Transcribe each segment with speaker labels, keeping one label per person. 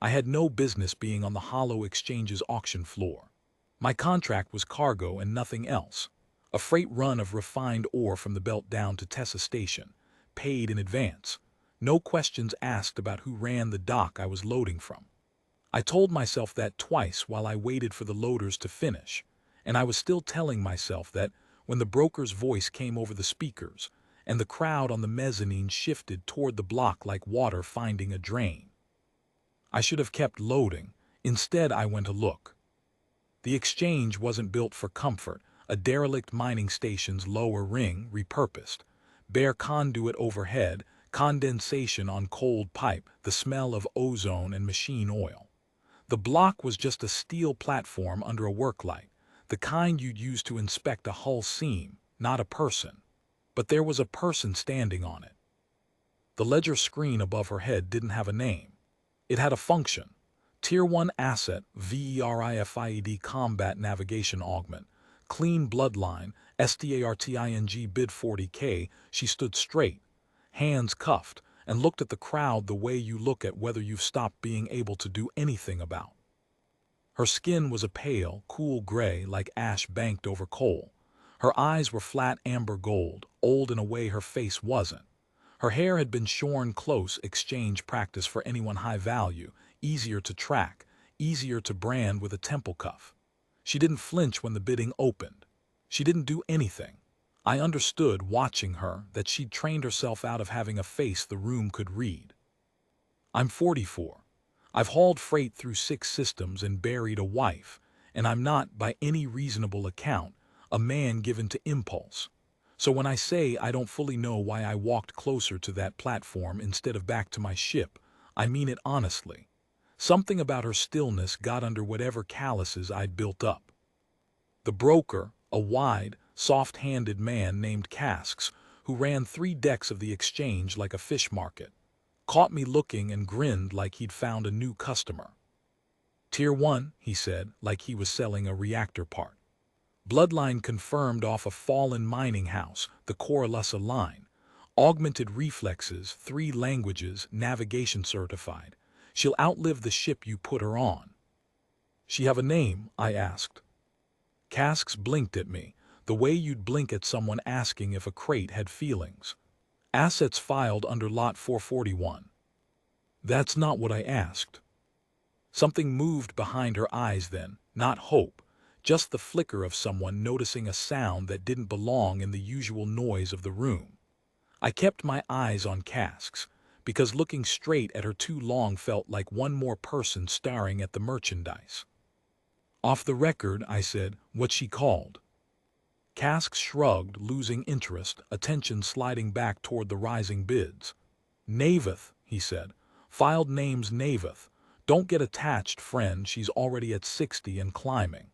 Speaker 1: I had no business being on the Hollow Exchange's auction floor. My contract was cargo and nothing else. A freight run of refined ore from the belt down to Tessa Station, paid in advance. No questions asked about who ran the dock I was loading from. I told myself that twice while I waited for the loaders to finish, and I was still telling myself that when the broker's voice came over the speakers, and the crowd on the mezzanine shifted toward the block like water finding a drain. I should have kept loading. Instead, I went to look. The exchange wasn't built for comfort, a derelict mining station's lower ring repurposed. Bare conduit overhead, condensation on cold pipe, the smell of ozone and machine oil. The block was just a steel platform under a work light, the kind you'd use to inspect a hull seam, not a person. But there was a person standing on it. The ledger screen above her head didn't have a name. It had a function. Tier 1 asset, VERIFIED combat navigation augment. Clean bloodline, STARTING bid 40K. She stood straight, hands cuffed, and looked at the crowd the way you look at whether you've stopped being able to do anything about. Her skin was a pale, cool gray like ash banked over coal. Her eyes were flat amber gold, old in a way her face wasn't. Her hair had been shorn close, exchange practice for anyone high value, easier to track, easier to brand with a temple cuff. She didn't flinch when the bidding opened. She didn't do anything. I understood, watching her, that she'd trained herself out of having a face the room could read. I'm 44. I've hauled freight through 6 systems and buried a wife, and I'm not, by any reasonable account, a man given to impulse. So when I say I don't fully know why I walked closer to that platform instead of back to my ship, I mean it honestly. Something about her stillness got under whatever calluses I'd built up. The broker, a wide, soft-handed man named Casks, who ran 3 decks of the exchange like a fish market, caught me looking and grinned like he'd found a new customer. Tier 1, he said, like he was selling a reactor part. Bloodline confirmed off a fallen mining house, the Coralessa line. Augmented reflexes, 3 languages, navigation certified. She'll outlive the ship you put her on. She have a name? I asked. Casks blinked at me, the way you'd blink at someone asking if a crate had feelings. Assets filed under Lot 441. That's not what I asked. Something moved behind her eyes then, not hope, just the flicker of someone noticing a sound that didn't belong in the usual noise of the room. I kept my eyes on Casks, because looking straight at her too long felt like one more person staring at the merchandise. Off the record, I said, what she called. Casks shrugged, losing interest, attention sliding back toward the rising bids. Navith, he said. Filed name's Navith. Don't get attached, friend, she's already at 60 and climbing.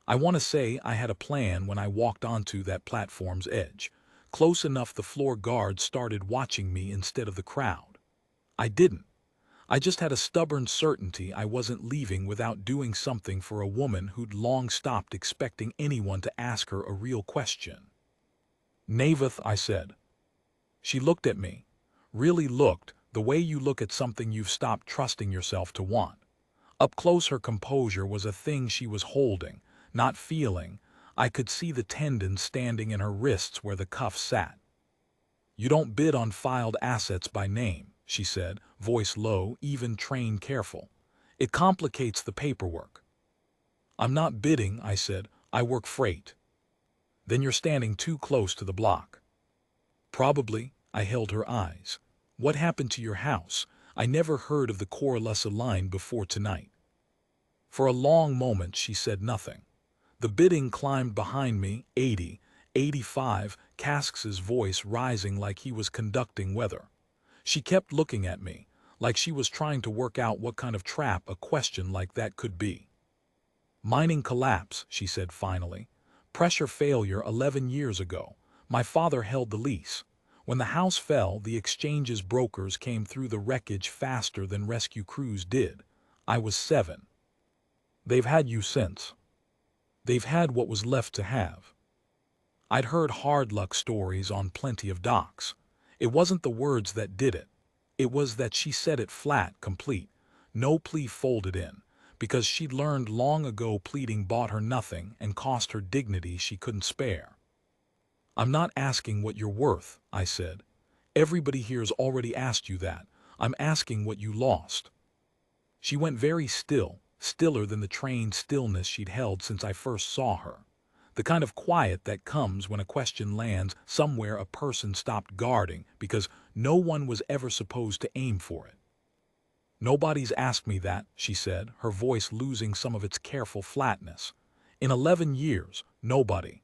Speaker 1: I want to say I had a plan when I walked onto that platform's edge. Close enough the floor guards started watching me instead of the crowd. I didn't. I just had a stubborn certainty I wasn't leaving without doing something for a woman who'd long stopped expecting anyone to ask her a real question. Navith, I said. She looked at me. Really looked, the way you look at something you've stopped trusting yourself to want. Up close her composure was a thing she was holding, not feeling. I could see the tendons standing in her wrists where the cuff sat. You don't bid on filed assets by name, she said, voice low, even train careful. It complicates the paperwork. I'm not bidding, I said. I work freight. Then you're standing too close to the block. Probably, I held her eyes. What happened to your house? I never heard of the Coralessa line before tonight. For a long moment she said nothing. The bidding climbed behind me, 80, 85, Casks' voice rising like he was conducting weather. She kept looking at me, like she was trying to work out what kind of trap a question like that could be. Mining collapse, she said finally. Pressure failure 11 years ago. My father held the lease. When the house fell, the exchange's brokers came through the wreckage faster than rescue crews did. I was 7. They've had you since. They've had what was left to have. I'd heard hard luck stories on plenty of docks. It wasn't the words that did it. It was that she said it flat, complete. no plea folded in, because she'd learned long ago pleading bought her nothing and cost her dignity she couldn't spare. "I'm not asking what you're worth," I said. "Everybody here's already asked you that. I'm asking what you lost." She went very still, stiller than the trained stillness she'd held since I first saw her. The kind of quiet that comes when a question lands somewhere a person stopped guarding because no one was ever supposed to aim for it. "Nobody's asked me that," she said, her voice losing some of its careful flatness. "In 11 years, nobody."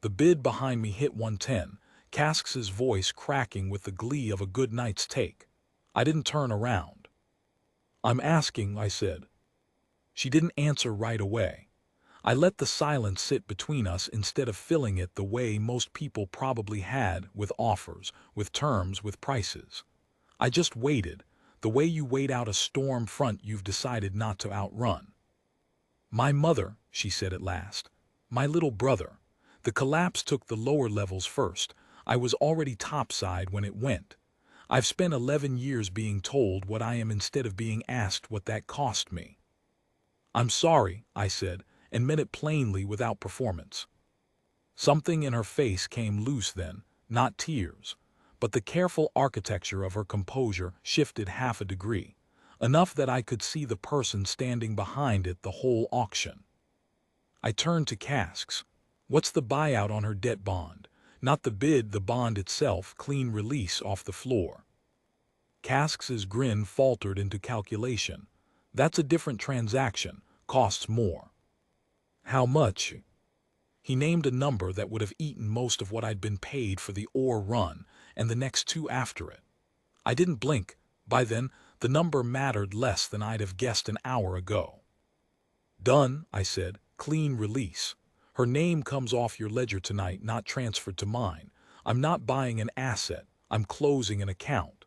Speaker 1: The bid behind me hit 110, Casks' voice cracking with the glee of a good night's take. I didn't turn around. "I'm asking," I said. She didn't answer right away. I let the silence sit between us instead of filling it the way most people probably had, with offers, with terms, with prices. I just waited, the way you wait out a storm front you've decided not to outrun. "My mother," she said at last. "My little brother. The collapse took the lower levels first. I was already topside when it went. I've spent 11 years being told what I am instead of being asked what that cost me." "I'm sorry," I said, and meant it plainly without performance. Something in her face came loose then, not tears, but the careful architecture of her composure shifted half a degree, enough that I could see the person standing behind it the whole auction. I turned to Casks. "What's the buyout on her debt bond? Not the bid, the bond itself, clean release off the floor." Casks' grin faltered into calculation. "That's a different transaction, costs more." "How much?" He named a number that would have eaten most of what I'd been paid for the ore run and the next two after it. I didn't blink. By then, the number mattered less than I'd have guessed an hour ago. "Done," I said. "Clean release. Her name comes off your ledger tonight, not transferred to mine. I'm not buying an asset. I'm closing an account."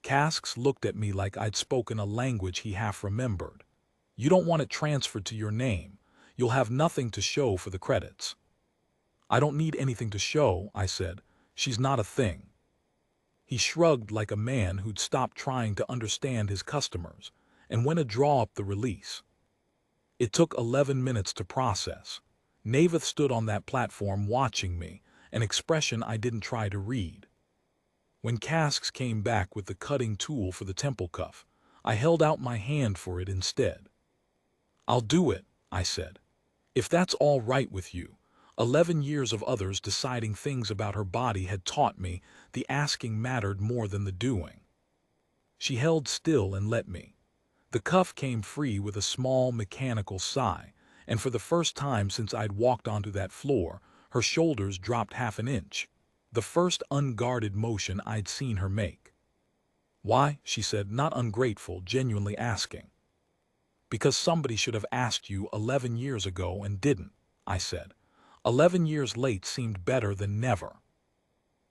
Speaker 1: Casks looked at me like I'd spoken a language he half remembered. "You don't want it transferred to your name. You'll have nothing to show for the credits." "I don't need anything to show," I said. "She's not a thing." He shrugged like a man who'd stopped trying to understand his customers and went to draw up the release. It took 11 minutes to process. Navith stood on that platform watching me, an expression I didn't try to read. When Casks came back with the cutting tool for the temple cuff, I held out my hand for it instead. "I'll do it," I said. "If that's all right with you." 11 years of others deciding things about her body had taught me the asking mattered more than the doing. She held still and let me. The cuff came free with a small mechanical sigh, and for the first time since I'd walked onto that floor, her shoulders dropped half an inch. The first unguarded motion I'd seen her make. "Why?" she said, not ungrateful, genuinely asking. "Because somebody should have asked you 11 years ago and didn't," I said. 11 years late seemed better than never.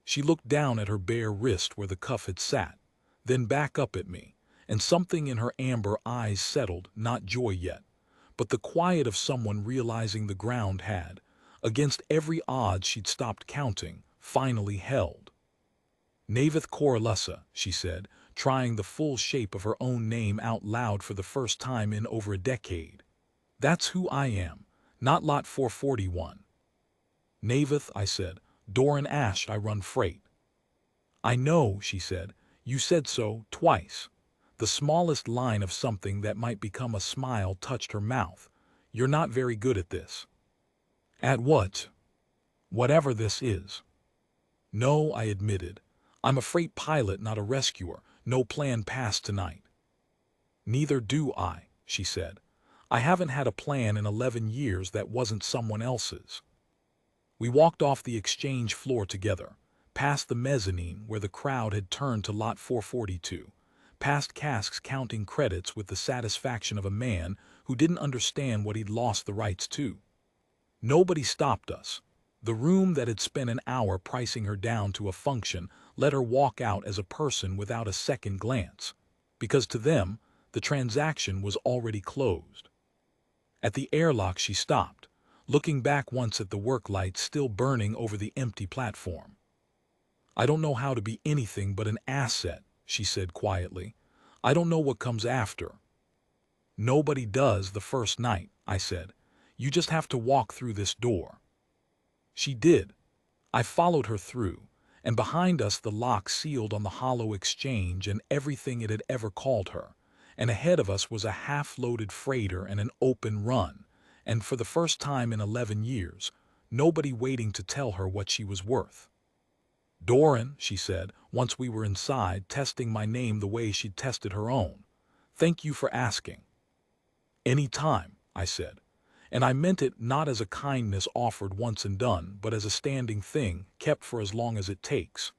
Speaker 1: She looked down at her bare wrist where the cuff had sat, then back up at me, and something in her amber eyes settled, not joy yet, but the quiet of someone realizing the ground had, against every odds she'd stopped counting, finally held. "Navith Corelessa," she said, trying the full shape of her own name out loud for the first time in over a decade. "That's who I am, not Lot 441. "Navith," I said. "Doran Ash, I run freight." "I know," she said. "You said so, twice." The smallest line of something that might become a smile touched her mouth. "You're not very good at this." "At what?" "Whatever this is." "No," I admitted. "I'm a freight pilot, not a rescuer. No plan passed tonight." "Neither do I," she said. "I haven't had a plan in 11 years that wasn't someone else's." We walked off the exchange floor together, past the mezzanine where the crowd had turned to Lot 442, past Casks counting credits with the satisfaction of a man who didn't understand what he'd lost the rights to. Nobody stopped us. The room that had spent an hour pricing her down to a function let her walk out as a person without a second glance, because to them, the transaction was already closed. At the airlock she stopped, looking back once at the work lights still burning over the empty platform. "I don't know how to be anything but an asset," she said quietly. I don't know what comes after. Nobody does the first night, I said. You just have to walk through this door. She did. I followed her through, and behind us the lock sealed on the hollow exchange and everything it had ever called her, and ahead of us was a half-loaded freighter and an open run, and for the first time in 11 years, nobody waiting to tell her what she was worth. Doran, she said, once we were inside, testing my name the way she'd tested her own. Thank you for asking. Any time, I said. And I meant it not as a kindness offered once and done, but as a standing thing, kept for as long as it takes.